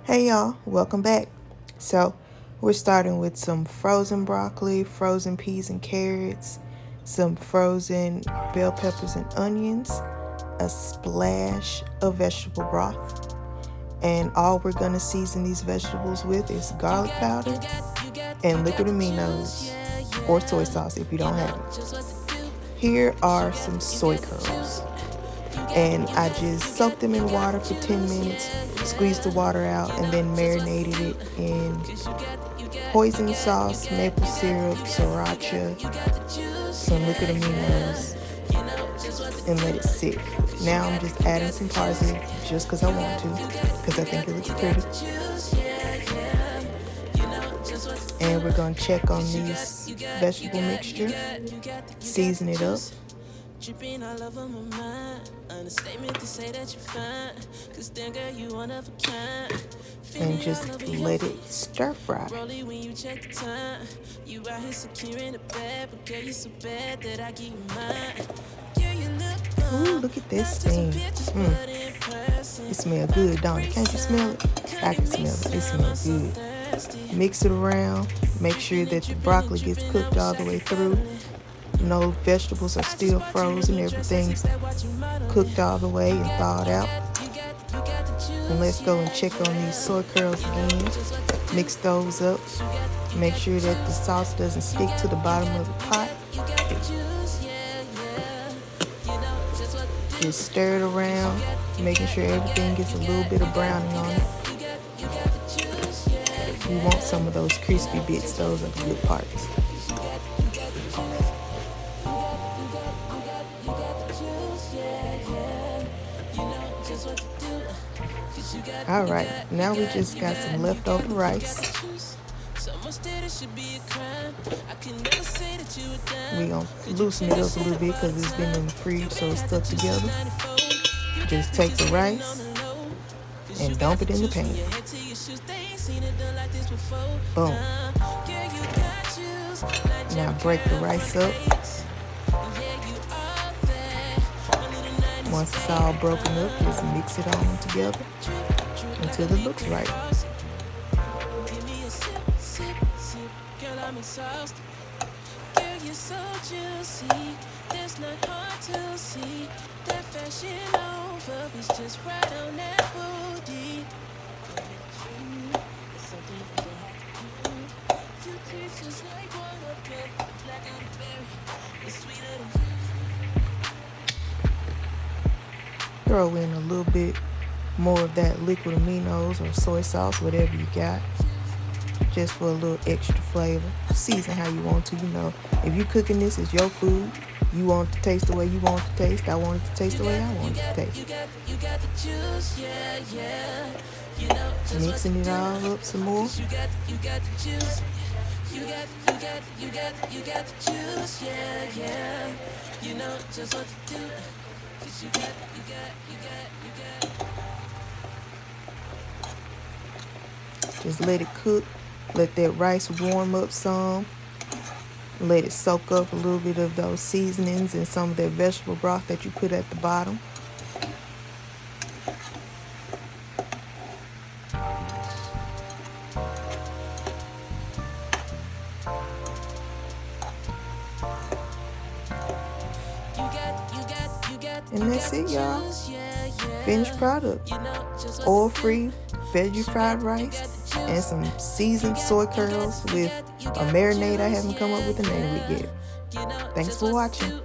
Hey y'all, welcome back. So we're starting with some frozen broccoli, frozen peas and carrots, some frozen bell peppers and onions, a splash of vegetable broth, and all we're going to season these vegetables with is garlic powder and liquid aminos or soy sauce if you don't have it. Here are some soy curls, and I just soaked them in water for 10 minutes, squeezed the water out, and then marinated it in hoisin sauce, maple syrup, sriracha, some liquid aminos, and let it sit. Now I'm just adding some parsley just because I want to, because I think it looks pretty. And we're going to check on this vegetable mixture, season it up, dripping all over my mind. Understatement to say that you're fine. Cause then girl, you one of a kind. And just let it stir fry. When you check the time, you out here securing the bed, but girl, you so bad that I give you mine. Ooh, look at this thing. It smells good, don't it? Can't you smell it? I can smell it. It smells good. Mix it around. Make sure that the broccoli gets cooked all the way through. No vegetables are still frozen. Everything's cooked all the way and thawed out. And let's go and check on these soy curls again. Mix those up. Make sure that the sauce doesn't stick to the bottom of the pot. Just stir it around, making sure everything gets a little bit of browning on it. You want some of those crispy bits. Those are the good parts. All right, now we just got some leftover rice. We're going to loosen it up a little bit because it's been in the fridge, so it's stuck together. Just take the rice and dump it in the pan. Boom. Now break the rice up. Once it's all broken up, just mix it all together until it looks right. Throw in a little bit more of that liquid aminos or soy sauce, whatever you got, just for a little extra flavor. Season how you want to, if you're cooking this, it's your food. You want it to taste the way you want it to taste. I want it to taste the way I want it to taste. Mixing it all up some more. Just let it cook. Let that rice warm up some. Let it soak up a little bit of those seasonings and some of that vegetable broth that you put at the bottom. And that's it, y'all. Finished product. Oil-free veggie fried rice and some seasoned soy curls with a marinade I haven't come up with a name with yet. Thanks for watching.